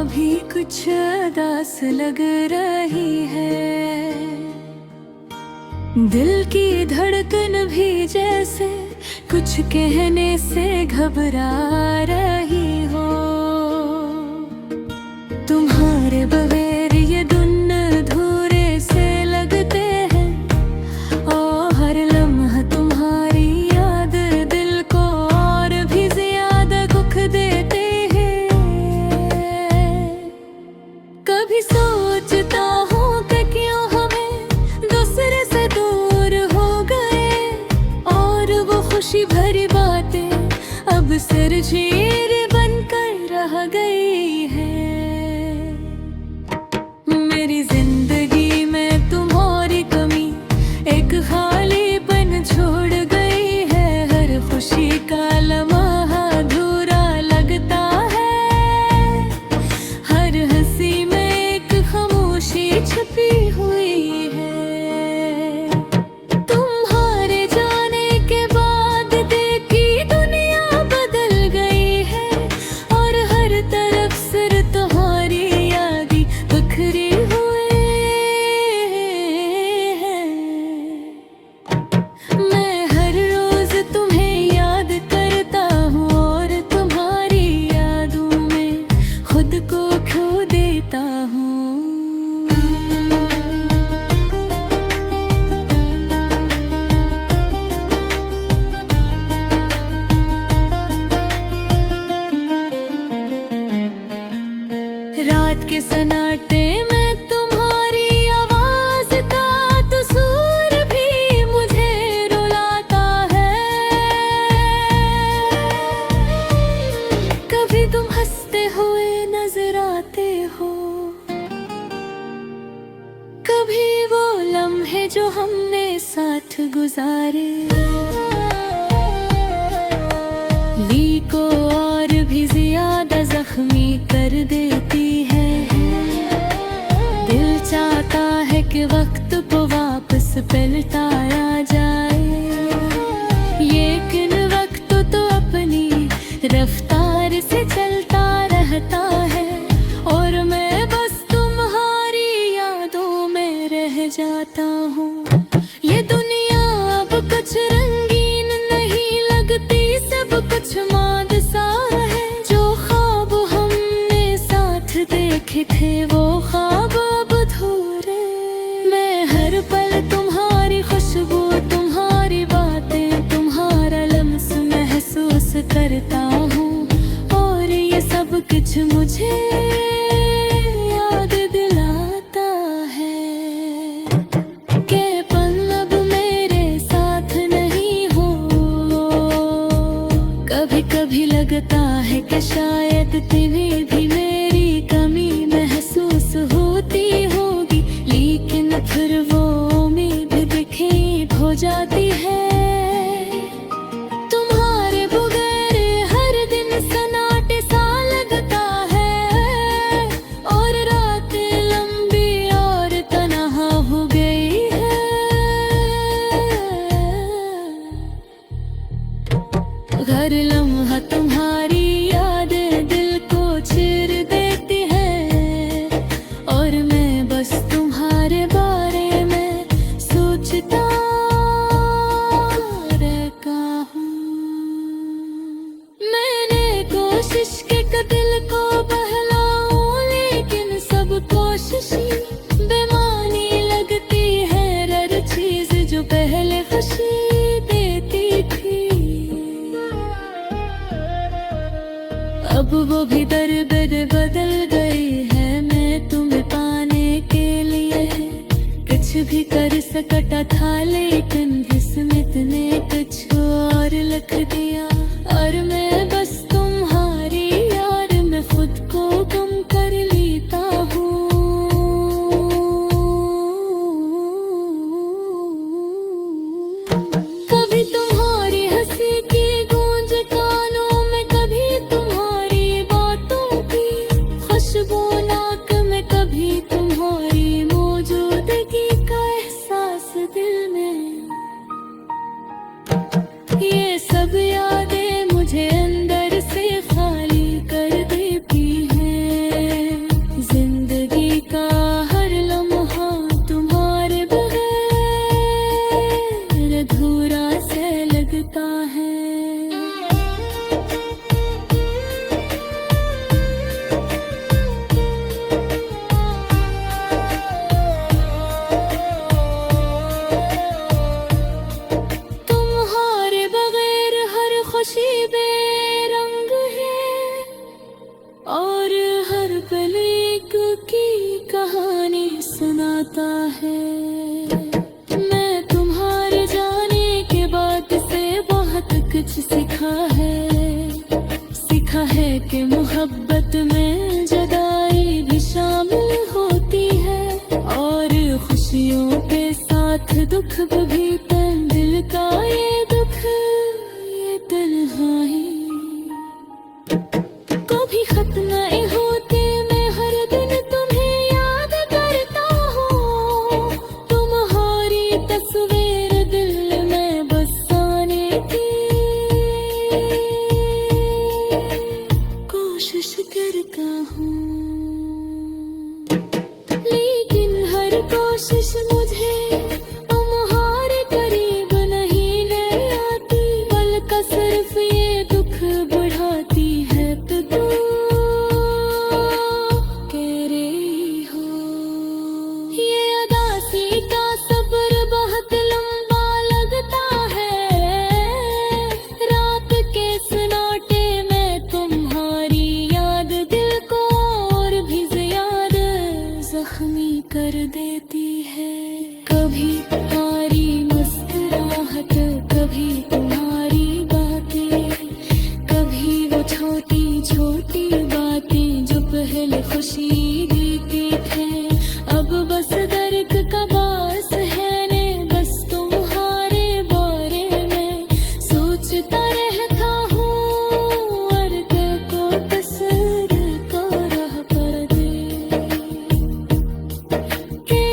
भी कुछ उदास लग रही है। दिल की धड़कन भी जैसे कुछ कहने से घबरा रही हो। तुम्हारे बगैर ये दिन अधूरे से लगते हैं, और हर लम्हा तुम्हारी याद दिल को और भी ज्यादा दुख देते हैं। कभी सोचता हूँ कि क्यों हमें दूसरे से दूर हो गए, और वो खुशी भरी बातें अब सिर चीर बनकर रह गई है। मेरी जिंदगी में तुम्हारी कमी एक खालीपन छोड़ गई है। हर खुशी का लम्हा अधूरा लगता है, हर हंसी में एक खामोशी छुपी हुई है। तुम्हारे जाने के बाद देखी दुनिया बदल गई है, और हर तरफ सिर्फ तुम्हारी यादें बिखरी हुई है। मैं हर रोज तुम्हें याद करता हूँ, और तुम्हारी यादों में खुद को खो देता हूँ। रात के सन्नाटे में तुम्हारी आवाज का कसूर भी मुझे रुलाता है। कभी तुम हंसते हुए नजर आते हो, कभी वो लम्हे जो हमने साथ गुजारे ली को और भी ज्यादा जख्मी कर देती है। दिल चाहता है कि वक्त को वापस पलटाया जाए, लेकिन वक्त तो अपनी रफ्तार से चलता रहता है, और मैं बस तुम्हारी यादों में रह जाता हूँ। ये दुनिया अब कुछ रंगीन नहीं लगती, सब कुछ माद सा है। जो ख्वाब हमने साथ देखे थे वो ख्वाब अब अधूरे। मैं हर पल तुम्हारी खुशबू, तुम्हारी बातें, तुम्हारा लम्स महसूस करता हूँ, और ये सब कुछ मुझे याद दिलाता है कि पल अब मेरे साथ नहीं हो। कभी कभी लगता है कि शायद तुम्हें भी मेरी कमी महसूस होती होगी, लेकिन फिर वो उम्मीद बिखेर हो जाती है। तुम्हारे बगैर हर दिन सन्नाटे सा लगता है, और रात लंबी और तन्हा हो गई है। हर लम्हा तुम्हारी याद दिल को चीर देती है, और मैं बस तुम्हारे बारे में सोचता रहता हूँ। मैंने कोशिश की कि दिल को बहलाऊं, लेकिन सब कोशिशें बेमानी लगती है। हर चीज जो पहले खुशी देती थी, अब वो भी दर-दर बदल गई है। मैं तुम्हें पाने के लिए कुछ भी कर सकता था, लेकिन किस्मत ने कुछ और लिख दिया, और मैं बस तुम्हारी याद में खुद को गुम कर लेता हूँ। कभी तुम्हारी हंसी की गूंज कानों में, कभी तुम्हारी बातों की खुशबू नाक में, कभी तुम्हारी मौजूदगी का एहसास दिल में। ये सब आता है। मैं तुम्हारे जाने के बाद से बहुत कुछ सीखा है। सीखा है कि मोहब्बत में जुदाई भी शामिल होती है, और खुशियों के साथ दुख भी। दिल का ये दुख, ये तन्हाई कभी खत्म नहीं होती। मैं हर दिन तुम्हें याद करता हूँ, तुम्हारी तस्वीर दिल में बसाने की कोशिश करता हूँ, लेकिन हर कोशिश मुझे तुम्हारे करीब नहीं ले आती, बल्कि सिर्फ ये दुख बढ़ाती है। तो तू कह रही हो ये उदासी का सब्र बहुत लंबा लगता है। रात के सन्नाटे में तुम्हारी याद दिल को और भी ज्यादा जख्मी कर देती है। कभी तुम्हारी मुस्कुराहट, कभी तुम्हारी बातें, कभी वो छोटी छोटी बातें जो पहले खुशी देती थे, अब बस दर्द का बास है ने। बस तुम्हारे बारे में सोचता रहता हूँ, और दिल को तसल्ली को राह पर दे के